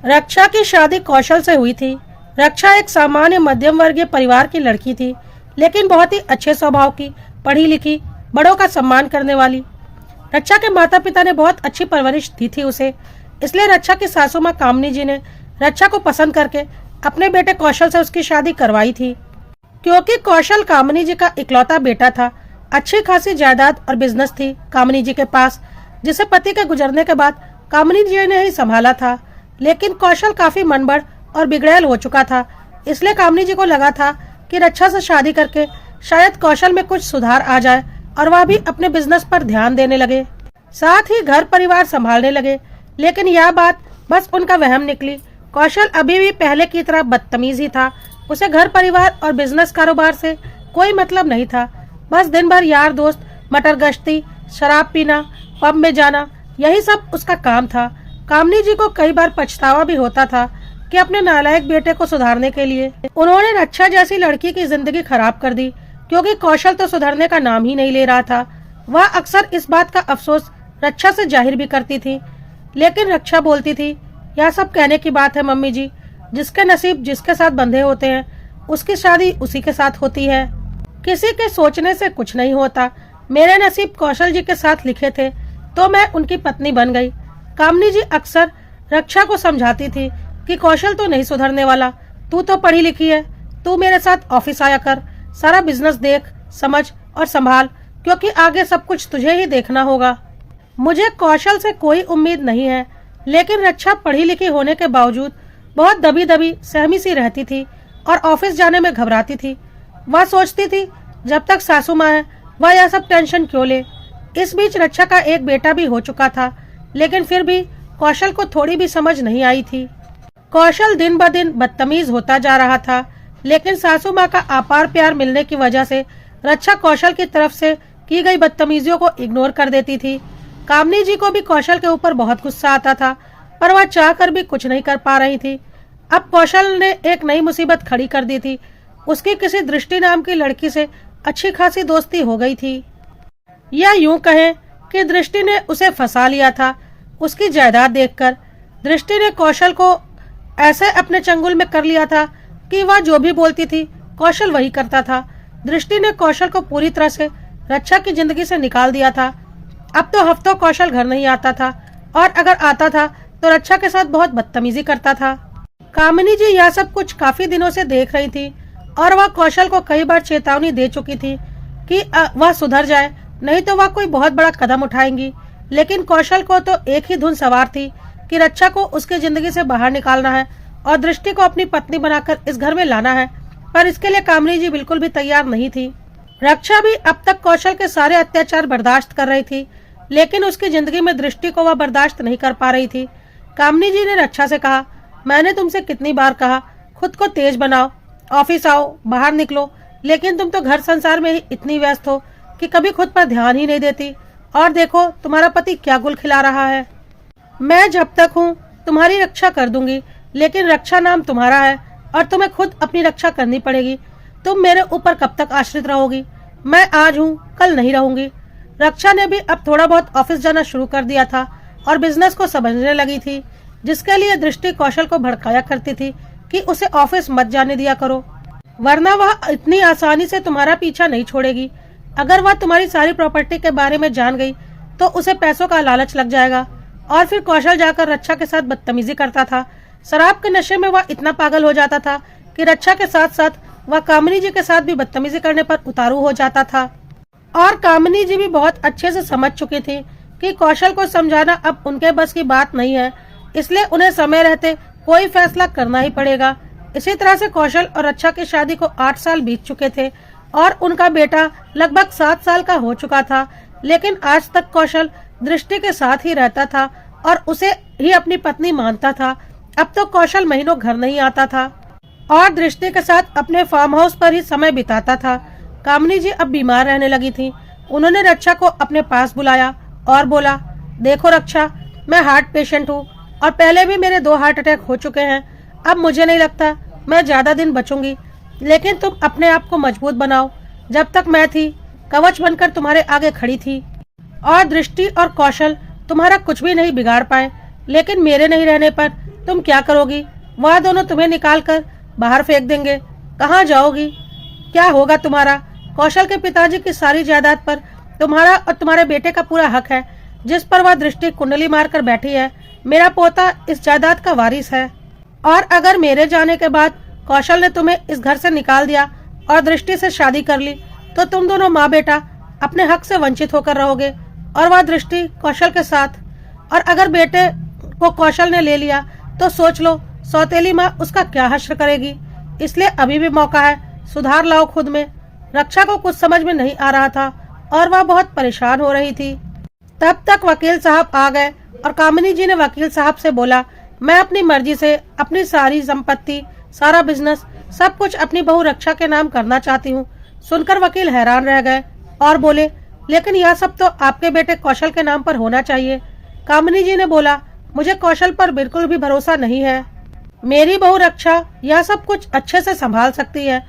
रक्षा की शादी कौशल से हुई थी। रक्षा एक सामान्य मध्यम वर्गीय परिवार की लड़की थी, लेकिन बहुत ही अच्छे स्वभाव की, पढ़ी लिखी, बड़ों का सम्मान करने वाली। रक्षा के माता पिता ने बहुत अच्छी परवरिश दी थी उसे, इसलिए रक्षा की सासू माँ कामनी जी ने रक्षा को पसंद करके अपने बेटे कौशल से उसकी शादी करवाई थी। क्योंकि कौशल कामनी जी का इकलौता बेटा था, अच्छी खासी जायदाद और बिजनेस थी कामनी जी के पास, जिसे पति के गुजरने के बाद कामनी जी ने ही संभाला था। लेकिन कौशल काफी मनबड़ और बिगड़ैल हो चुका था, इसलिए कामनी जी को लगा था कि रक्षा से शादी करके शायद कौशल में कुछ सुधार आ जाए और वह भी अपने बिजनेस पर ध्यान देने लगे, साथ ही घर परिवार संभालने लगे। लेकिन यह बात बस उनका वहम निकली। कौशल अभी भी पहले की तरह बदतमीज ही था। उसे घर परिवार और बिजनेस कारोबार से कोई मतलब नहीं था। बस दिन भर यार दोस्त, मटर गश्ती, शराब पीना, पब में जाना, यही सब उसका काम था। कामनी जी को कई बार पछतावा भी होता था कि अपने नालायक बेटे को सुधारने के लिए उन्होंने रक्षा जैसी लड़की की जिंदगी खराब कर दी, क्योंकि कौशल तो सुधरने का नाम ही नहीं ले रहा था। वह अक्सर इस बात का अफसोस रक्षा से जाहिर भी करती थी, लेकिन रक्षा बोलती थी, यह सब कहने की बात है मम्मी जी, जिसके नसीब जिसके साथ बंधे होते हैं उसकी शादी उसी के साथ होती है। किसी के सोचने से कुछ नहीं होता। मेरे नसीब कौशल जी के साथ लिखे थे तो मैं उनकी पत्नी बन गई। कामनी जी अक्सर रक्षा को समझाती थी कि कौशल तो नहीं सुधरने वाला, तू तो पढ़ी लिखी है, तू मेरे साथ ऑफिस आया कर, सारा बिजनेस देख, समझ और संभाल, क्योंकि आगे सब कुछ तुझे ही देखना होगा। मुझे कौशल से कोई उम्मीद नहीं है, लेकिन रक्षा पढ़ी लिखी होने के बावजूद बहुत दबी दबी सहमी सी रहती थी और ऑफिस जाने में घबराती थी। वह सोचती थी जब तक सासू माँ है वह यह सब टेंशन क्यों ले। इस बीच रक्षा का एक बेटा भी हो चुका था, लेकिन फिर भी कौशल को थोड़ी भी समझ नहीं आई थी। कौशल दिन ब दिन बदतमीज होता जा रहा था, लेकिन सासू माँ का अपार प्यार मिलने की वजह से रक्षा कौशल की तरफ से की गई बदतमीजियों को इग्नोर कर देती थी। कामनी जी को भी कौशल के ऊपर बहुत गुस्सा आता था, पर वह चाह कर भी कुछ नहीं कर पा रही थी। अब कौशल ने एक नई मुसीबत खड़ी कर दी थी। उसकी किसी दृष्टि नाम की लड़की से अच्छी खासी दोस्ती हो गई थी, या यूं कहें कि दृष्टि ने उसे फंसा लिया था। उसकी जायदाद देखकर दृष्टि ने कौशल को ऐसे अपने चंगुल में कर लिया था कि वह जो भी बोलती थी कौशल वही करता था। दृष्टि ने कौशल को पूरी तरह से रक्षा की जिंदगी से निकाल दिया था। अब तो हफ्तों कौशल घर नहीं आता था, और अगर आता था तो रक्षा के साथ बहुत बदतमीजी करता था। कामिनी जी यह सब कुछ काफी दिनों से देख रही थी, और वह कौशल को कई बार चेतावनी दे चुकी थी कि वह सुधर जाए, नहीं तो वह कोई बहुत बड़ा कदम उठाएंगी। लेकिन कौशल को तो एक ही धुन सवार थी कि रक्षा को उसकी जिंदगी से बाहर निकालना है और दृष्टि को अपनी पत्नी बनाकर इस घर में लाना है। पर इसके लिए कामनी जी बिल्कुल भी तैयार नहीं थी। रक्षा भी अब तक कौशल के सारे अत्याचार बर्दाश्त कर रही थी, लेकिन उसकी जिंदगी में दृष्टि को वह बर्दाश्त नहीं कर पा रही थी। कामनी जी ने रक्षा से कहा, मैंने तुमसे कितनी बार कहा खुद को तेज बनाओ, ऑफिस आओ, बाहर निकलो, लेकिन तुम तो घर संसार में ही इतनी व्यस्त हो कि कभी खुद पर ध्यान ही नहीं देती। और देखो तुम्हारा पति क्या गुल खिला रहा है। मैं जब तक हूँ तुम्हारी रक्षा कर दूंगी, लेकिन रक्षा नाम तुम्हारा है और तुम्हें खुद अपनी रक्षा करनी पड़ेगी। तुम मेरे ऊपर कब तक आश्रित रहोगी? मैं आज हूँ कल नहीं रहूंगी। रक्षा ने भी अब थोड़ा बहुत ऑफिस जाना शुरू कर दिया था और बिजनेस को समझने लगी थी, जिसके लिए दृष्टि कौशल को भड़काया करती थी कि उसे ऑफिस मत जाने दिया करो, वरना वह इतनी आसानी से तुम्हारा पीछा नहीं छोड़ेगी। अगर वह तुम्हारी सारी प्रॉपर्टी के बारे में जान गई तो उसे पैसों का लालच लग जाएगा। और फिर कौशल जाकर रक्षा के साथ बदतमीजी करता था। शराब के नशे में वह इतना पागल हो जाता था कि रक्षा के साथ साथ वह कामिनी जी के साथ भी बदतमीजी करने पर उतारू हो जाता था। और कामिनी जी भी बहुत अच्छे से समझ चुकी थी कि कौशल को समझाना अब उनके बस की बात नहीं है, इसलिए उन्हें समय रहते कोई फैसला करना ही पड़ेगा। इसी तरह से कौशल और रक्षा की शादी को 8 साल बीत चुके थे और उनका बेटा लगभग 7 साल का हो चुका था। लेकिन आज तक कौशल दृष्टि के साथ ही रहता था और उसे ही अपनी पत्नी मानता था। अब तो कौशल महीनों घर नहीं आता था और दृष्टि के साथ अपने फार्म हाउस पर ही समय बिताता था। कामनी जी अब बीमार रहने लगी थी। उन्होंने रक्षा को अपने पास बुलाया और बोला, देखो रक्षा, मैं हार्ट पेशेंट हूँ और पहले भी मेरे 2 हार्ट अटैक हो चुके हैं। अब मुझे नहीं लगता मैं ज्यादा दिन बचूंगी, लेकिन तुम अपने आप को मजबूत बनाओ। जब तक मैं थी कवच बनकर तुम्हारे आगे खड़ी थी और दृष्टि और कौशल तुम्हारा कुछ भी नहीं बिगाड़ पाए, लेकिन मेरे नहीं रहने पर तुम क्या करोगी? वह दोनों तुम्हें निकाल कर बाहर फेंक देंगे। कहाँ जाओगी? क्या होगा तुम्हारा? कौशल के पिताजी की सारी जायदाद पर तुम्हारा और तुम्हारे बेटे का पूरा हक है, जिस पर वह दृष्टि कुंडली मारकर बैठी है। मेरा पोता इस जायदाद का वारिस है, और अगर मेरे जाने के बाद कौशल ने तुम्हें इस घर से निकाल दिया और दृष्टि से शादी कर ली, तो तुम दोनों माँ बेटा अपने हक से वंचित होकर रहोगे, और वह दृष्टि कौशल के साथ। और अगर बेटे को कौशल ने ले लिया तो सोच लो सौतेली माँ उसका क्या हश्र करेगी। इसलिए अभी भी मौका है, सुधार लाओ खुद में। रक्षा को कुछ समझ में नहीं आ रहा था और वह बहुत परेशान हो रही थी। तब तक वकील साहब आ गए और कामिनी जी ने वकील साहब से बोला, मैं अपनी मर्जी से अपनी सारी संपत्ति, सारा बिजनेस, सब कुछ अपनी बहू रक्षा के नाम करना चाहती हूँ। सुनकर वकील हैरान रह गए और बोले, लेकिन यह सब तो आपके बेटे कौशल के नाम पर होना चाहिए। कामिनी जी ने बोला, मुझे कौशल पर बिल्कुल भी भरोसा नहीं है। मेरी बहू रक्षा यह सब कुछ अच्छे से संभाल सकती है।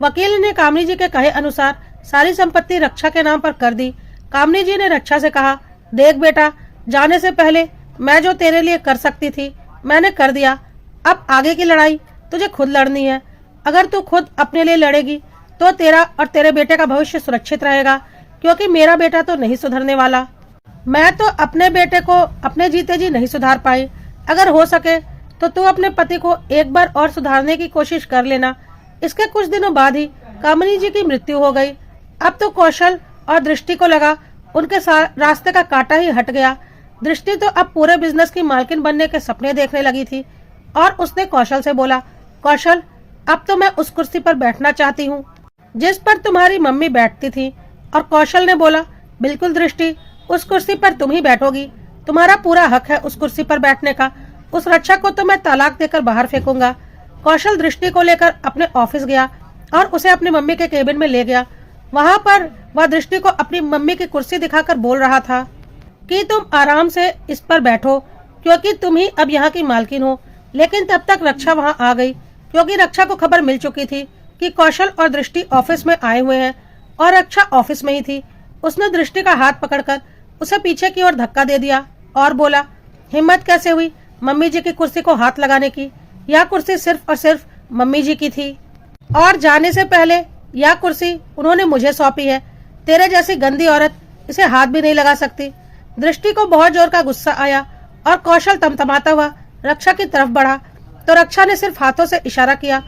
वकील ने कामिनी जी के कहे अनुसार सारी संपत्ति रक्षा के नाम पर कर दी। कामिनी जी ने रक्षा से कहा, देख बेटा, जाने से पहले मैं जो तेरे लिए कर सकती थी मैंने कर दिया। अब आगे की लड़ाई तुझे खुद लड़नी है। अगर तू खुद अपने लिए लड़ेगी तो तेरा और तेरे बेटे का भविष्य सुरक्षित रहेगा, क्योंकि मेरा बेटा तो नहीं सुधरने वाला। मैं तो अपने बेटे को अपने जीते जी नहीं सुधार पाई। अगर हो सके तो तू अपने पति को एक बार और सुधारने की कोशिश कर लेना। इसके कुछ दिनों बाद ही कामिनी जी की मृत्यु हो गई। अब तो कौशल और दृष्टि को लगा उनके रास्ते का कांटा ही हट गया। दृष्टि तो अब पूरे बिजनेस की मालकिन बनने के सपने देखने लगी थी और उसने कौशल से बोला, कौशल, अब तो मैं उस कुर्सी पर बैठना चाहती हूँ जिस पर तुम्हारी मम्मी बैठती थी। और कौशल ने बोला, बिल्कुल दृष्टि, उस कुर्सी पर तुम ही बैठोगी। तुम्हारा पूरा हक है उस कुर्सी पर बैठने का। उस रक्षा को तो मैं तलाक देकर बाहर फेंकूंगा। कौशल दृष्टि को लेकर अपने ऑफिस गया और उसे अपनी मम्मी के केबिन में ले गया। वहाँ पर वह दृष्टि को अपनी मम्मी की कुर्सी दिखाकर बोल रहा था कि तुम आराम से इस पर बैठो, क्योंकि तुम ही अब यहाँ की मालकिन हो। लेकिन तब तक रक्षा वहाँ आ गई, क्योंकि रक्षा को खबर मिल चुकी थी कि कौशल और दृष्टि ऑफिस में आए हुए हैं और रक्षा ऑफिस में ही थी। उसने दृष्टि का हाथ पकड़कर उसे पीछे की ओर धक्का दे दिया और बोला, हिम्मत कैसे हुई मम्मी जी की कुर्सी को हाथ लगाने की? यह कुर्सी सिर्फ और सिर्फ मम्मी जी की थी, और जाने से पहले यह कुर्सी उन्होंने मुझे सौंपी है। तेरे जैसी गंदी औरत इसे हाथ भी नहीं लगा सकती। दृष्टि को बहुत जोर का गुस्सा आया और कौशल तमतमाता हुआ रक्षा की तरफ बढ़ा तो रक्षा ने सिर्फ हाथों से इशारा किया,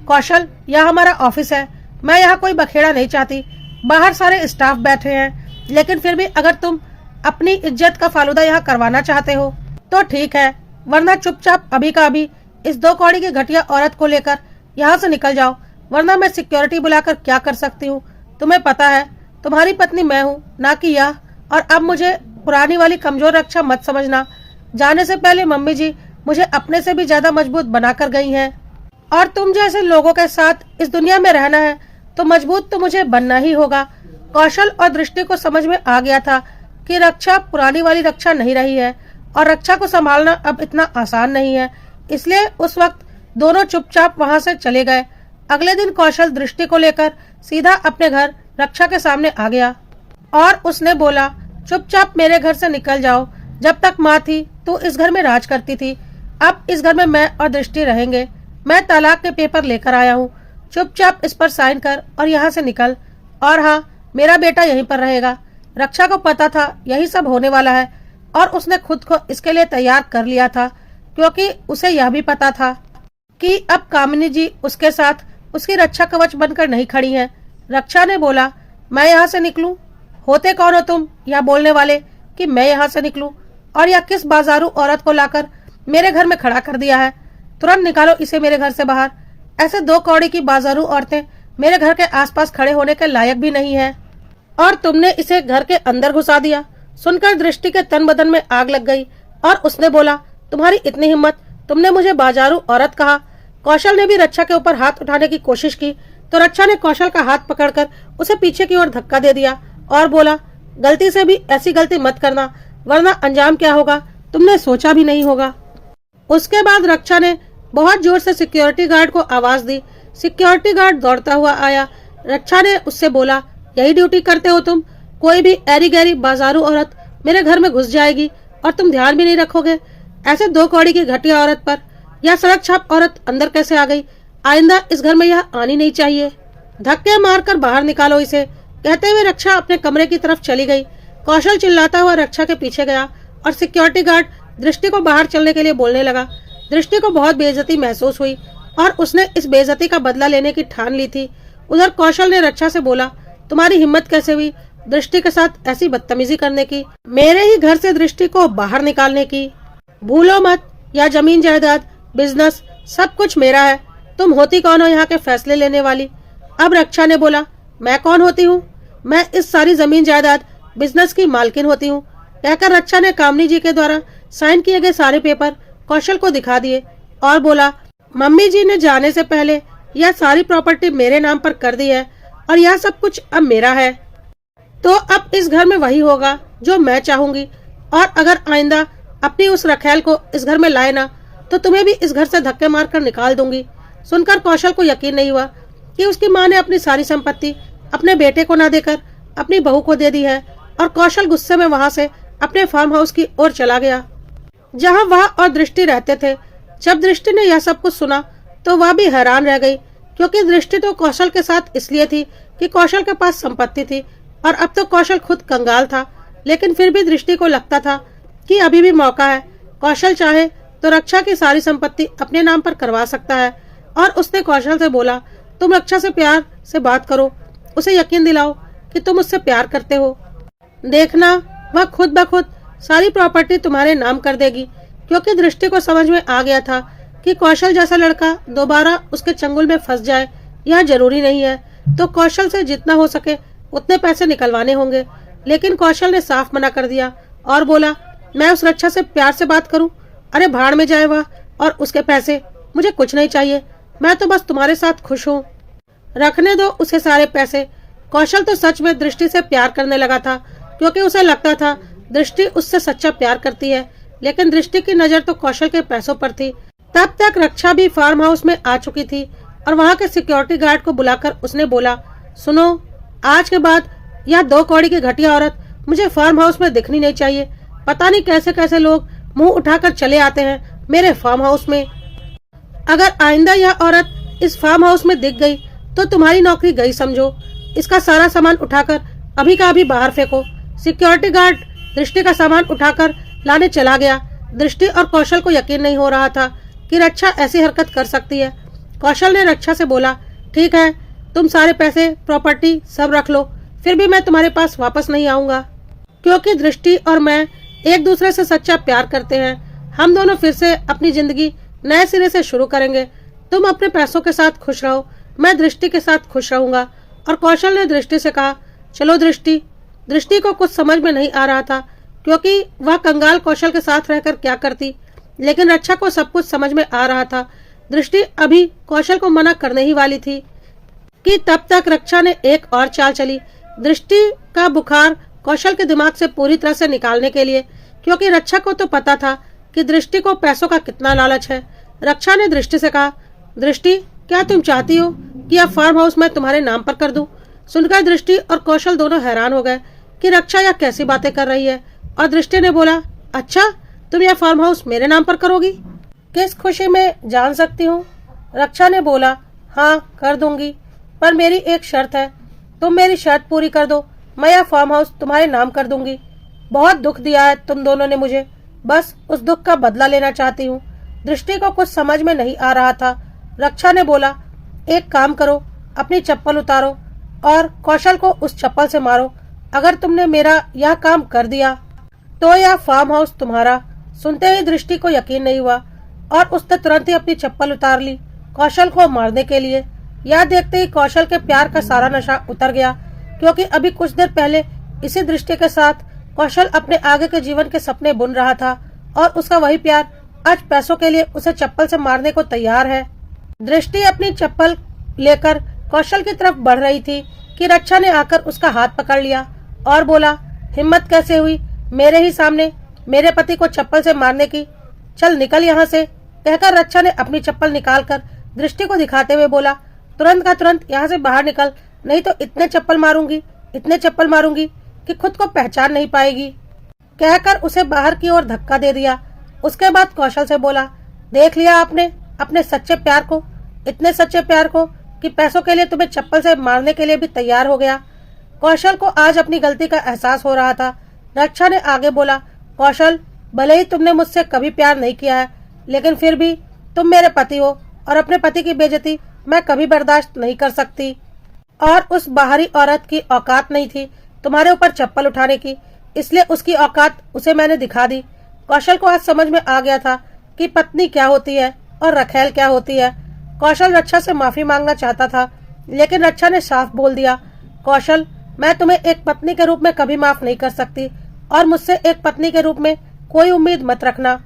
कौशल, यह हमारा ऑफिस है। मैं यहाँ कोई बखेड़ा नहीं चाहती। बाहर सारे स्टाफ बैठे हैं, लेकिन फिर भी अगर तुम अपनी इज्जत का फालूदा यहाँ करवाना चाहते हो तो ठीक है, वरना चुपचाप अभी का अभी इस 2 कौड़ी की घटिया औरत को लेकर यहाँ से निकल जाओ, वरना मैं सिक्योरिटी बुलाकर क्या कर सकती हूँ। तुम्हें पता है तुम्हारी पत्नी मैं हूँ, ना कि यह। और अब मुझे पुरानी वाली कमजोर रक्षा मत समझना। जाने से पहले मम्मी जी मुझे अपने से भी ज्यादा मजबूत बनाकर गई हैं, और तुम जैसे लोगों के साथ इस दुनिया में रहना है तो मजबूत तो मुझे बनना ही होगा। कौशल और दृष्टि को समझ में आ गया था कि रक्षा पुरानी वाली रक्षा नहीं रही है और रक्षा को संभालना अब इतना आसान नहीं है। इसलिए उस वक्त दोनों चुपचाप वहां से चले गए। अगले दिन कौशल दृष्टि को लेकर सीधा अपने घर रक्षा के सामने आ गया और उसने बोला, चुपचाप मेरे घर से निकल जाओ। जब तक माँ थी तो इस घर में राज करती थी, अब इस घर में मैं और दृष्टि रहेंगे। मैं तलाक के पेपर लेकर आया हूँ, चुपचाप इस पर साइन कर और यहाँ से निकल। और हाँ, मेरा बेटा यहीं पर रहेगा। रक्षा को पता था यही सब होने वाला है और उसने खुद को इसके लिए तैयार कर लिया था, क्योंकि उसे यह भी पता था कि अब कामिनी जी उसके साथ उसकी रक्षा कवच बनकर नहीं खड़ी है। रक्षा ने बोला, मैं यहाँ से निकलूं? होते कौन हो तुम यह बोलने वाले कि मैं यहाँ से निकलूं? और यह किस बाजारू औरत को लाकर मेरे घर में खड़ा कर दिया है? तुरंत निकालो इसे मेरे घर से बाहर। ऐसे 2 कौड़ी की बाजारू औरतें मेरे घर के आसपास खड़े होने के लायक भी नहीं है, और तुमने इसे घर के अंदर घुसा दिया। सुनकर दृष्टि के तन बदन में आग लग गई और उसने बोला, तुम्हारी इतनी हिम्मत, तुमने मुझे बाजारू औरत कहा। कौशल ने भी रक्षा के ऊपर हाथ उठाने की कोशिश की तो रक्षा ने कौशल का हाथ पकड़कर उसे पीछे की ओर धक्का दे दिया और बोला, गलती से भी ऐसी गलती मत करना, वरना अंजाम क्या होगा तुमने सोचा भी नहीं होगा। उसके बाद रक्षा ने बहुत जोर से सिक्योरिटी गार्ड को आवाज दी। सिक्योरिटी गार्ड दौड़ता हुआ आया। रक्षा ने उससे बोला, यही ड्यूटी करते हो तुम? कोई भी ऐरी गैरी बाजारू औरत मेरे घर में घुस जाएगी और तुम ध्यान भी नहीं रखोगे। ऐसे 2 कौड़ी की घटिया औरत पर यह सड़क छाप औरत अंदर कैसे आ गई? आइंदा इस घर में यह आनी नहीं चाहिए। धक्के मारकर बाहर निकालो इसे, कहते हुए रक्षा अपने कमरे की तरफ चली गई। कौशल चिल्लाता हुआ रक्षा के पीछे गया और सिक्योरिटी गार्ड दृष्टि को बाहर चलने के लिए बोलने लगा। दृष्टि को बहुत बेइज्जती महसूस हुई और उसने इस बेइज्जती का बदला लेने की ठान ली थी। उधर कौशल ने रक्षा से बोला, तुम्हारी हिम्मत कैसे हुई दृष्टि के साथ ऐसी बदतमीजी करने की, मेरे ही घर से दृष्टि को बाहर निकालने की? भूलो मत, यह जमीन जायदाद बिजनेस सब कुछ मेरा है। तुम होती कौन हो यहाँ के फैसले लेने वाली? अब रक्षा ने बोला, मैं कौन होती हूँ? मैं इस सारी जमीन जायदाद बिजनेस की मालकिन होती हूँ, कहकर रक्षा ने कामनी जी के द्वारा साइन किए गए सारे पेपर कौशल को दिखा दिए और बोला, मम्मी जी ने जाने से पहले यह सारी प्रॉपर्टी मेरे नाम पर कर दी है और यह सब कुछ अब मेरा है। तो अब इस घर में वही होगा जो मैं चाहूंगी, और अगर आइंदा अपनी उस रखेल को इस घर में लाए ना तो तुम्हें भी इस घर से धक्के मारकर निकाल दूंगी। सुनकर कौशल को यकीन नहीं हुआ कि उसकी माँ ने अपनी सारी संपत्ति अपने बेटे को न देकर अपनी बहू को दे दी है, और कौशल गुस्से में वहां से अपने फार्म हाउस की ओर चला गया जहां वह और दृष्टि रहते थे। जब दृष्टि ने यह सब कुछ सुना तो वह भी हैरान रह गई, क्योंकि दृष्टि तो कौशल के साथ इसलिए थी कि कौशल के पास संपत्ति थी और अब तो कौशल खुद कंगाल था। लेकिन फिर भी दृष्टि को लगता था कि अभी भी मौका है, कौशल चाहे तो रक्षा की सारी संपत्ति अपने नाम पर करवा सकता है। और उसने कौशल से बोला, तुम रक्षा से प्यार से बात करो, उसे यकीन दिलाओ कि तुम उससे प्यार करते हो। देखना वह खुद ब खुद सारी प्रॉपर्टी तुम्हारे नाम कर देगी, क्योंकि दृष्टि को समझ में आ गया था कि कौशल जैसा लड़का दोबारा उसके चंगुल में फंस जाए यह जरूरी नहीं है, तो कौशल से जितना हो सके उतने पैसे निकलवाने होंगे। लेकिन कौशल ने साफ मना कर दिया और बोला, मैं उस रक्षा से प्यार से बात करूं? अरे भाड़ में जाए वह और उसके पैसे, मुझे कुछ नहीं चाहिए, मैं तो बस तुम्हारे साथ खुश हूँ। रखने दो उसे सारे पैसे। कौशल तो सच में दृष्टि से प्यार करने लगा था, क्योंकि उसे लगता था दृष्टि उससे सच्चा प्यार करती है। लेकिन दृष्टि की नजर तो कौशल के पैसों पर थी। तब तक रक्षा भी फार्म हाउस में आ चुकी थी और वहाँ के सिक्योरिटी गार्ड को बुलाकर उसने बोला, सुनो, आज के बाद यह 2 कौड़ी की घटिया औरत मुझे फार्म हाउस में दिखनी नहीं चाहिए। पता नहीं कैसे कैसे लोग मुंह उठाकर चले आते हैं मेरे फार्म हाउस में। अगर आइंदा यह औरत इस फार्म हाउस में दिख गई तो तुम्हारी नौकरी गई समझो। इसका सारा सामान उठाकर अभी का अभी बाहर फेंको। सिक्योरिटी गार्ड दृष्टि का सामान उठाकर लाने चला गया। दृष्टि और कौशल को यकीन नहीं हो रहा था कि रक्षा ऐसी हरकत कर सकती है। कौशल ने रक्षा से बोला, ठीक है, तुम सारे पैसे प्रॉपर्टी सब रख लो, फिर भी मैं तुम्हारे पास वापस नहीं आऊंगा, क्योंकि दृष्टि और मैं एक दूसरे से सच्चा प्यार करते हैं। हम दोनों फिर से अपनी जिंदगी नए सिरे से शुरू करेंगे। तुम अपने पैसों के साथ खुश रहो, मैं दृष्टि के साथ खुश रहूंगा। और कौशल ने दृष्टि से कहा, चलो दृष्टि। दृष्टि को कुछ समझ में नहीं आ रहा था, क्योंकि वह कंगाल कौशल के साथ रहकर क्या करती, लेकिन रक्षा को सब कुछ समझ में आ रहा था। दृष्टि अभी कौशल को मना करने ही वाली थी कि तब तक रक्षा ने एक और चाल चली, दृष्टि का बुखार कौशल के दिमाग से पूरी तरह से निकालने के लिए, क्योंकि रक्षा को तो पता था कि दृष्टि को पैसों का कितना लालच है। रक्षा ने दृष्टि से कहा, दृष्टि, क्या तुम चाहती हो कि यह फार्म हाउस मैं तुम्हारे नाम पर कर दूं? सुनकर दृष्टि और कौशल दोनों हैरान हो गए कि रक्षा यह कैसी बातें कर रही है। और दृष्टि ने बोला, अच्छा, तुम यह फार्म हाउस मेरे नाम पर करोगी? किस खुशी में जान सकती हूँ? रक्षा ने बोला, हाँ कर दूंगी, पर मेरी एक शर्त है। तुम मेरी शर्त पूरी कर दो, मैं यह फार्म हाउस तुम्हारे नाम कर दूंगी। बहुत दुख दिया है तुम दोनों ने मुझे, बस उस दुख का बदला लेना चाहती हूँ। दृष्टि को कुछ समझ में नहीं आ रहा था। रक्षा ने बोला, एक काम करो, अपनी चप्पल उतारो और कौशल को उस चप्पल से मारो। अगर तुमने मेरा यह काम कर दिया तो यह फार्म हाउस तुम्हारा। सुनते ही दृष्टि को यकीन नहीं हुआ और उसने तुरंत ही अपनी चप्पल उतार ली कौशल को मारने के लिए। यह देखते ही कौशल के प्यार का सारा नशा उतर गया, क्योंकि अभी कुछ देर पहले इसी दृष्टि के साथ कौशल अपने आगे के जीवन के सपने बुन रहा था, और उसका वही प्यार आज पैसों के लिए उसे चप्पल से मारने को तैयार है। दृष्टि अपनी चप्पल लेकर कौशल की तरफ बढ़ रही थी कि रक्षा ने आकर उसका हाथ पकड़ लिया और बोला, हिम्मत कैसे हुई मेरे ही सामने मेरे पति को चप्पल से मारने की? चल निकल यहाँ से। कहकर रक्षा ने अपनी चप्पल निकालकर दृष्टि को दिखाते हुए बोला, तुरंत का तुरंत यहाँ से बाहर निकल, नहीं तो इतने चप्पल मारूंगी कि खुद को पहचान नहीं पाएगी। कहकर उसे बाहर की ओर धक्का दे दिया। उसके बाद कौशल से बोला, देख लिया आपने अपने सच्चे प्यार को, इतने सच्चे प्यार को कि पैसों के लिए तुम्हें चप्पल से मारने के लिए भी तैयार हो गया। कौशल को आज अपनी गलती का एहसास हो रहा था। रक्षा ने आगे बोला, कौशल, भले ही तुमने मुझसे कभी प्यार नहीं किया है, लेकिन फिर भी तुम मेरे पति हो और अपने पति की बेइज्जती मैं कभी बर्दाश्त नहीं कर सकती। और उस बाहरी औरत की औकात नहीं थी तुम्हारे ऊपर चप्पल उठाने की, इसलिए उसकी औकात उसे मैंने दिखा दी। कौशल को आज समझ में आ गया था कि पत्नी क्या होती है और रखेल क्या होती है। कौशल रक्षा से माफी मांगना चाहता था, लेकिन रक्षा ने साफ बोल दिया, कौशल, मैं तुम्हें एक पत्नी के रूप में कभी माफ नहीं कर सकती और मुझसे एक पत्नी के रूप में कोई उम्मीद मत रखना।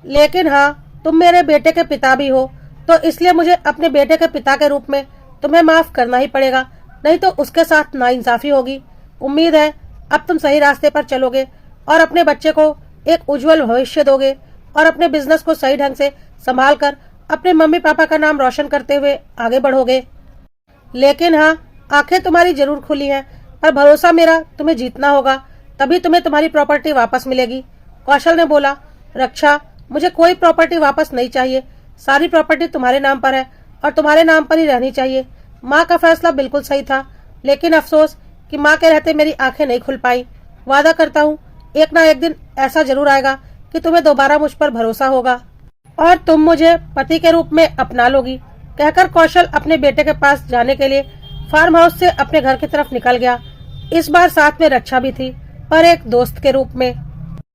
लेकिन हाँ, तुम मेरे बेटे के पिता भी हो, तो इसलिए मुझे अपने बेटे के पिता के रूप में तुम्हें माफ करना ही पड़ेगा, नहीं तो उसके साथ नाइंसाफी होगी। उम्मीद है अब तुम सही रास्ते पर चलोगे और अपने बच्चे को एक उज्जवल भविष्य दोगे और अपने बिजनेस को सही ढंग से संभाल कर अपने मम्मी पापा का नाम रोशन करते हुए आगे बढ़ोगे। लेकिन हाँ, आंखें तुम्हारी जरूर खुली हैं, पर भरोसा मेरा तुम्हें जीतना होगा, तभी तुम्हें तुम्हारी प्रॉपर्टी वापस मिलेगी। कौशल ने बोला, रक्षा, मुझे कोई प्रॉपर्टी वापस नहीं चाहिए, सारी प्रॉपर्टी तुम्हारे नाम पर है और तुम्हारे नाम पर ही रहनी चाहिए। माँ का फैसला बिल्कुल सही था, लेकिन अफसोस कि माँ के रहते मेरी आंखें नहीं खुल पाई। वादा करता हूँ एक ना एक दिन ऐसा जरूर आएगा कि तुम्हें दोबारा मुझ पर भरोसा होगा और तुम मुझे पति के रूप में अपना लोगी। कहकर कौशल अपने बेटे के पास जाने के लिए फार्म हाउस से अपने घर की तरफ निकल गया। इस बार साथ में रक्षा भी थी, पर एक दोस्त के रूप में।